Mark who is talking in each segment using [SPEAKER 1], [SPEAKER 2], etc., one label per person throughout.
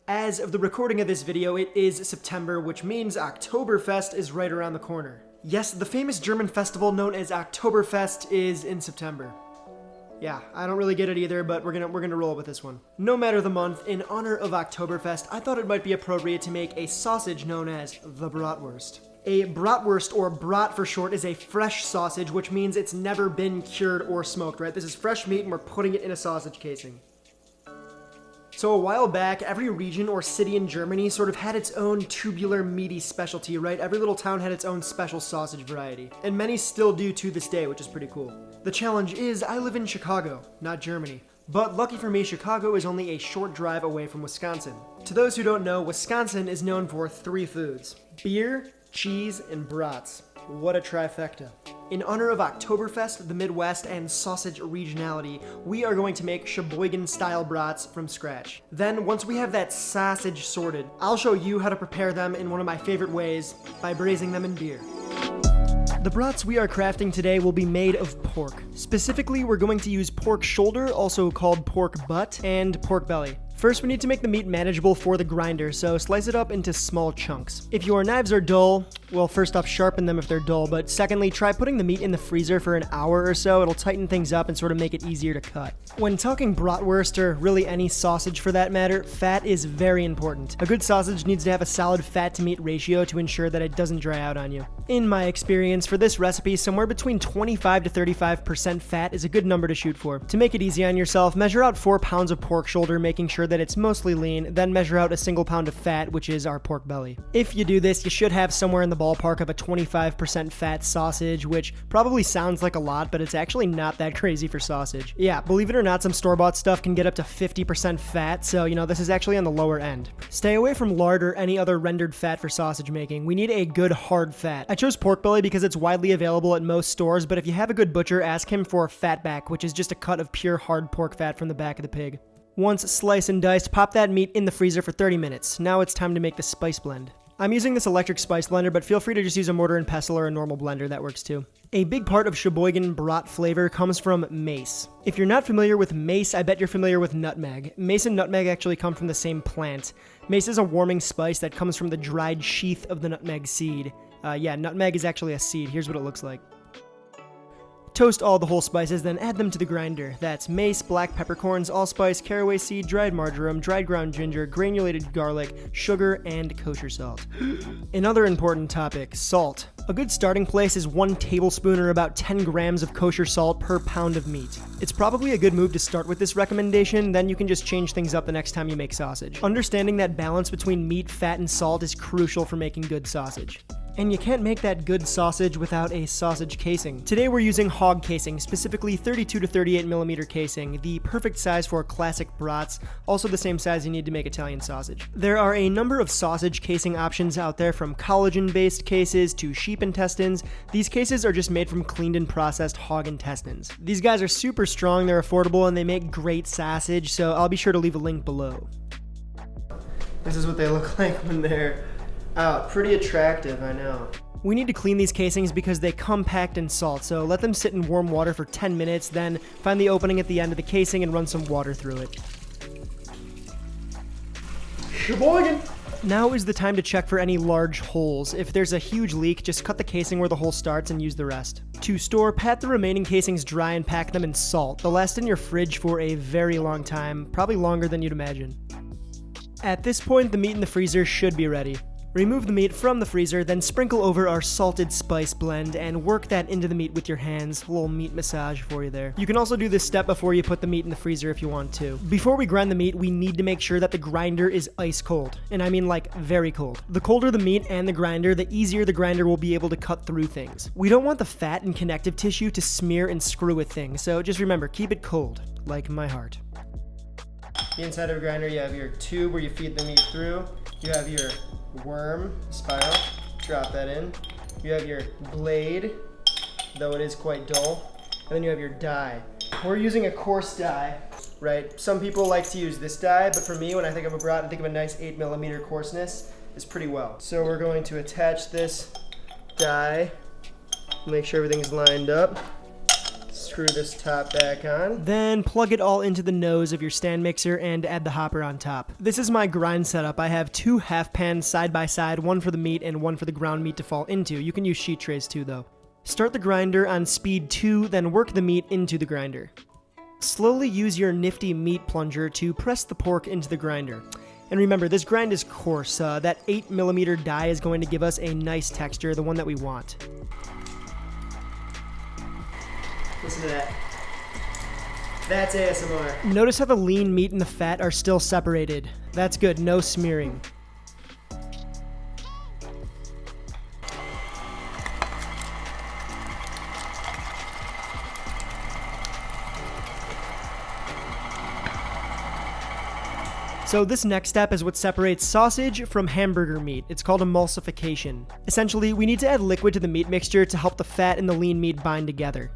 [SPEAKER 1] As of the recording of this video, it is September, which means Oktoberfest is right around the corner. Yes, the famous German festival known as Oktoberfest is in September. Yeah, I don't really get it either, but we're gonna roll with this one. No matter the month, in honor of Oktoberfest, I thought it might be appropriate to make a sausage known as the Bratwurst. A Bratwurst, or braht for short, is a fresh sausage, which means it's never been cured or smoked, right? This is fresh meat and we're putting it in a sausage casing. So a while back, every region or city in Germany sort of had its own tubular meaty specialty, right? Every little town had its own special sausage variety. And many still do to this day, which is pretty cool. The challenge is, I live in Chicago, not Germany. But lucky for me, Chicago is only a short drive away from Wisconsin. To those who don't know, Wisconsin is known for 3 foods: beer, cheese, and brats. What a trifecta. In honor of Oktoberfest, the Midwest, and sausage regionality, we are going to make Sheboygan-style brats from scratch. Then, once we have that sausage sorted, I'll show you how to prepare them in one of my favorite ways, by braising them in beer. The brats we are crafting today will be made of pork. Specifically, we're going to use pork shoulder, also called pork butt, and pork belly. First, we need to make the meat manageable for the grinder, so slice it up into small chunks. If your knives are dull, well, first off, sharpen them if they're dull, but secondly, try putting the meat in the freezer for an hour or so. It'll tighten things up and sort of make it easier to cut. When talking bratwurst, or really any sausage for that matter, fat is very important. A good sausage needs to have a solid fat-to-meat ratio to ensure that it doesn't dry out on you. In my experience, for this recipe, somewhere between 25 to 35% fat is a good number to shoot for. To make it easy on yourself, measure out 4 pounds of pork shoulder, making sure that it's mostly lean, then measure out a single pound of fat, which is our pork belly. If you do this, you should have somewhere in the ballpark of a 25% fat sausage, which probably sounds like a lot, but it's actually not that crazy for sausage. Yeah, believe it or not, some store-bought stuff can get up to 50% fat, so this is actually on the lower end. Stay away from lard or any other rendered fat for sausage making. We need a good hard fat. I chose pork belly because it's widely available at most stores, but if you have a good butcher, ask him for fatback, which is just a cut of pure hard pork fat from the back of the pig. Once sliced and diced, pop that meat in the freezer for 30 minutes. Now it's time to make the spice blend. I'm using this electric spice blender, but feel free to just use a mortar and pestle or a normal blender, that works too. A big part of Sheboygan braht flavor comes from mace. If you're not familiar with mace, I bet you're familiar with nutmeg. Mace and nutmeg actually come from the same plant. Mace is a warming spice that comes from the dried sheath of the nutmeg seed. Nutmeg is actually a seed. Here's what it looks like. Toast all the whole spices, then add them to the grinder. That's mace, black peppercorns, allspice, caraway seed, dried marjoram, dried ground ginger, granulated garlic, sugar, and kosher salt. Another important topic, salt. A good starting place is 1 tablespoon or about 10 grams of kosher salt per pound of meat. It's probably a good move to start with this recommendation, then you can just change things up the next time you make sausage. Understanding that balance between meat, fat, and salt is crucial for making good sausage. And you can't make that good sausage without a sausage casing. Today we're using hog casing, specifically 32 to 38 millimeter casing, the perfect size for classic brats, also the same size you need to make Italian sausage. There are a number of sausage casing options out there, from collagen-based cases to sheep intestines. These cases are just made from cleaned and processed hog intestines. These guys are super strong, they're affordable, and they make great sausage, so I'll be sure to leave a link below. This is what they look like when they're out. Pretty attractive, I know. We need to clean these casings because they come packed in salt, so let them sit in warm water for 10 minutes, then find the opening at the end of the casing and run some water through it. Sheboygan! Now is the time to check for any large holes. If there's a huge leak, just cut the casing where the hole starts and use the rest. To store, pat the remaining casings dry and pack them in salt. They'll last in your fridge for a very long time, probably longer than you'd imagine. At this point, the meat in the freezer should be ready. Remove the meat from the freezer, then sprinkle over our salted spice blend and work that into the meat with your hands. A little meat massage for you there. You can also do this step before you put the meat in the freezer if you want to. Before we grind the meat, we need to make sure that the grinder is ice cold. And I mean like very cold. The colder the meat and the grinder, the easier the grinder will be able to cut through things. We don't want the fat and connective tissue to smear and screw with things, so just remember, keep it cold, like my heart. The inside of a grinder, you have your tube where you feed the meat through. You have your worm spiral, drop that in. You have your blade, though it is quite dull. And then you have your die. We're using a coarse die, right? Some people like to use this die, but for me, when I think of a braat, I think of a nice 8 millimeter coarseness. It's pretty well. So we're going to attach this die, make sure everything's lined up. screw this top back on. Then plug it all into the nose of your stand mixer and add the hopper on top. This is my grind setup. I have 2 half pans side by side, one for the meat and one for the ground meat to fall into. You can use sheet trays too though. Start the grinder on speed 2, then work the meat into the grinder. Slowly use your nifty meat plunger to press the pork into the grinder. And remember, this grind is coarse. That 8mm die is going to give us a nice texture, the one that we want. Listen to that. That's ASMR. Notice how the lean meat and the fat are still separated. That's good, no smearing. So this next step is what separates sausage from hamburger meat. It's called emulsification. Essentially, we need to add liquid to the meat mixture to help the fat and the lean meat bind together.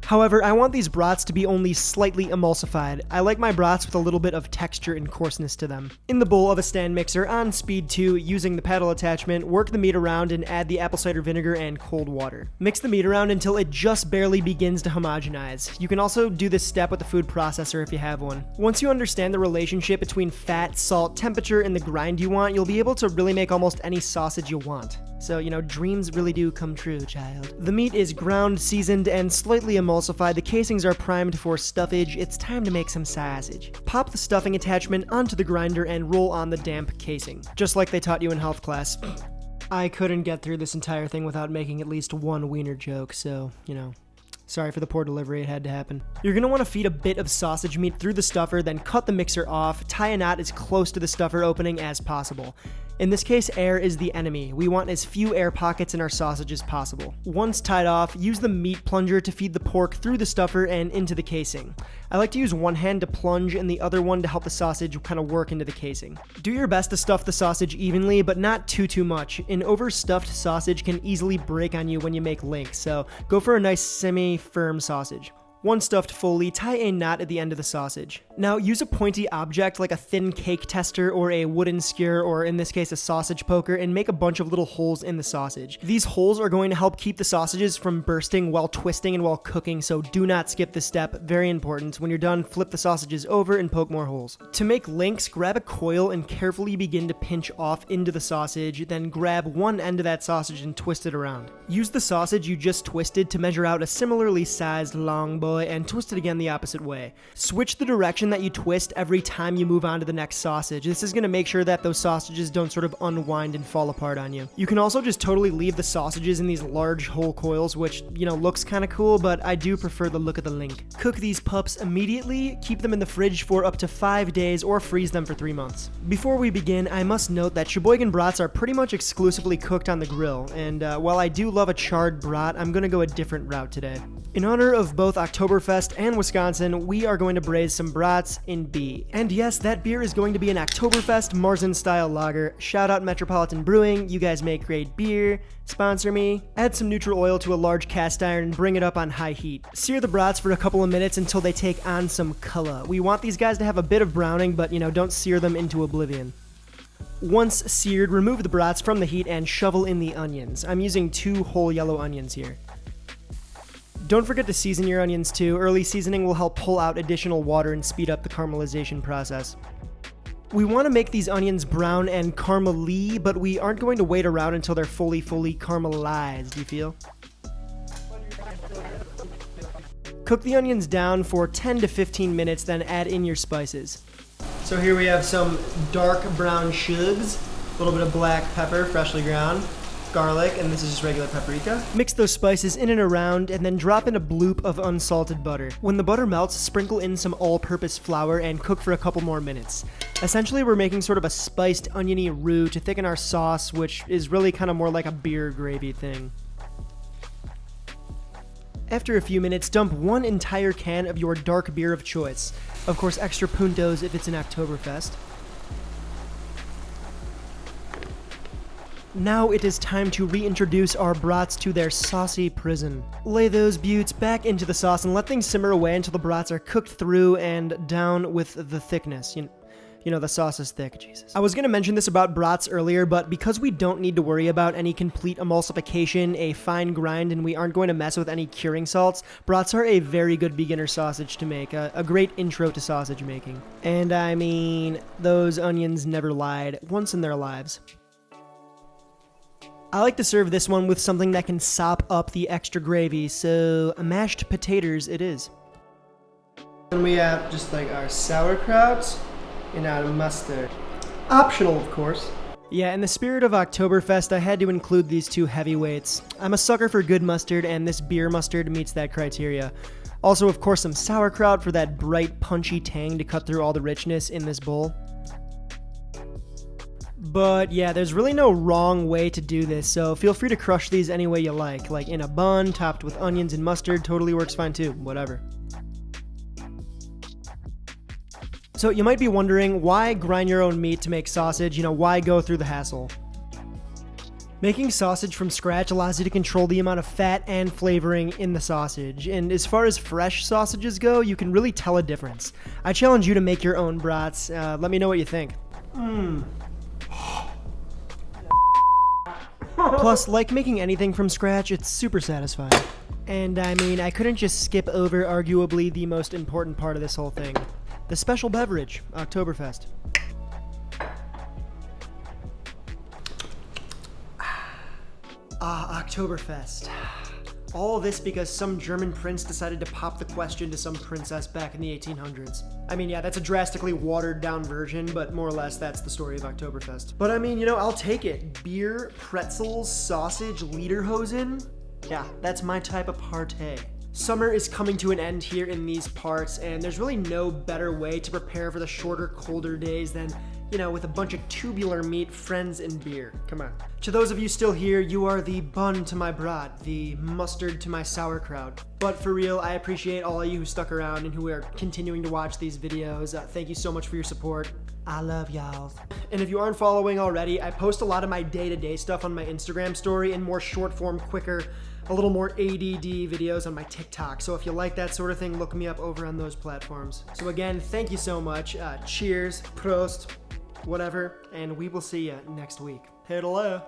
[SPEAKER 1] However, I want these brats to be only slightly emulsified. I like my brats with a little bit of texture and coarseness to them. In the bowl of a stand mixer on speed 2, using the paddle attachment, work the meat around and add the apple cider vinegar and cold water. Mix the meat around until it just barely begins to homogenize. You can also do this step with the food processor if you have one. Once you understand the relationship between fat, salt, temperature, and the grind you want, you'll be able to really make almost any sausage you want. So, dreams really do come true, child. The meat is ground, seasoned, and slightly emulsified. The casings are primed for stuffage. It's time to make some sausage. Pop the stuffing attachment onto the grinder and roll on the damp casing, just like they taught you in health class. I couldn't get through this entire thing without making at least one wiener joke, so, sorry for the poor delivery, it had to happen. You're going to want to feed a bit of sausage meat through the stuffer, then cut the mixer off, tie a knot as close to the stuffer opening as possible. In this case, air is the enemy. We want as few air pockets in our sausage as possible. Once tied off, use the meat plunger to feed the pork through the stuffer and into the casing. I like to use one hand to plunge and the other one to help the sausage kind of work into the casing. Do your best to stuff the sausage evenly, but not too much. An overstuffed sausage can easily break on you when you make links, so go for a nice semi-firm sausage. Once stuffed fully, tie a knot at the end of the sausage. Now use a pointy object like a thin cake tester or a wooden skewer, or in this case a sausage poker, and make a bunch of little holes in the sausage. These holes are going to help keep the sausages from bursting while twisting and while cooking, so do not skip this step, very important. When you're done, flip the sausages over and poke more holes. To make links, grab a coil and carefully begin to pinch off into the sausage, then grab one end of that sausage and twist it around. Use the sausage you just twisted to measure out a similarly sized long boy and twist it again the opposite way. Switch the direction that you twist every time you move on to the next sausage. This is going to make sure that those sausages don't sort of unwind and fall apart on you. You can also just totally leave the sausages in these large hole coils, which, looks kind of cool, but I do prefer the look of the link. Cook these pups immediately, keep them in the fridge for up to 5 days, or freeze them for 3 months. Before we begin, I must note that Sheboygan brats are pretty much exclusively cooked on the grill, and while I do love a charred brat, I'm going to go a different route today. In honor of both Oktoberfest and Wisconsin, we are going to braise some brats in B. And yes, that beer is going to be an Oktoberfest Marzen-style lager. Shout out Metropolitan Brewing, you guys make great beer. Sponsor me. Add some neutral oil to a large cast iron and bring it up on high heat. Sear the brats for a couple of minutes until they take on some color. We want these guys to have a bit of browning, but don't sear them into oblivion. Once seared, remove the brats from the heat and shovel in the onions. I'm using 2 whole yellow onions here. Don't forget to season your onions too. Early seasoning will help pull out additional water and speed up the caramelization process. We want to make these onions brown and caramely, but we aren't going to wait around until they're fully caramelized, you feel? Cook the onions down for 10 to 15 minutes, then add in your spices. So here we have some dark brown shugs, a little bit of black pepper, freshly ground, garlic, and this is just regular paprika. Mix those spices in and around, and then drop in a bloop of unsalted butter. When the butter melts, sprinkle in some all-purpose flour and cook for a couple more minutes. Essentially, we're making sort of a spiced oniony roux to thicken our sauce, which is really kind of more like a beer gravy thing. After a few minutes, dump 1 entire can of your dark beer of choice. Of course, extra puntos if it's an Oktoberfest. Now it is time to reintroduce our brats to their saucy prison. Lay those buttes back into the sauce and let things simmer away until the brats are cooked through and down with the thickness. You know, the sauce is thick, Jesus. I was gonna mention this about brats earlier, but because we don't need to worry about any complete emulsification, a fine grind, and we aren't going to mess with any curing salts, brats are a very good beginner sausage to make, a great intro to sausage making. And I mean, those onions never lied once in their lives. I like to serve this one with something that can sop up the extra gravy, so mashed potatoes it is. And we have just like our sauerkraut and our mustard. Optional, of course. Yeah, in the spirit of Oktoberfest, I had to include these two heavyweights. I'm a sucker for good mustard, and this beer mustard meets that criteria. Also, of course, some sauerkraut for that bright, punchy tang to cut through all the richness in this bowl. But yeah, there's really no wrong way to do this, so feel free to crush these any way you like in a bun, topped with onions and mustard, totally works fine too, whatever. So you might be wondering, why grind your own meat to make sausage? You know, why go through the hassle? Making sausage from scratch allows you to control the amount of fat and flavoring in the sausage, and as far as fresh sausages go, you can really tell a difference. I challenge you to make your own brats. Let me know what you think. Plus, like making anything from scratch, it's super satisfying. And I mean, I couldn't just skip over arguably the most important part of this whole thing. The special beverage, Oktoberfest. Oktoberfest. All this because some German prince decided to pop the question to some princess back in the 1800s. I mean, yeah, that's a drastically watered down version, but more or less that's the story of Oktoberfest. But I mean, you know, I'll take it. Beer, pretzels, sausage, lederhosen. Yeah, that's my type of partay. Summer is coming to an end here in these parts, and there's really no better way to prepare for the shorter, colder days than, you know, with a bunch of tubular meat, friends, and beer. Come on. To those of you still here, you are the bun to my braht, the mustard to my sauerkraut. But for real, I appreciate all of you who stuck around and who are continuing to watch these videos. Thank you so much for your support. I love y'all. And if you aren't following already, I post a lot of my day-to-day stuff on my Instagram story in more short-form, quicker, a little more ADD videos on my TikTok. So if you like that sort of thing, look me up over on those platforms. So again, thank you so much. Cheers, Prost, whatever, and we will see you next week. Hello.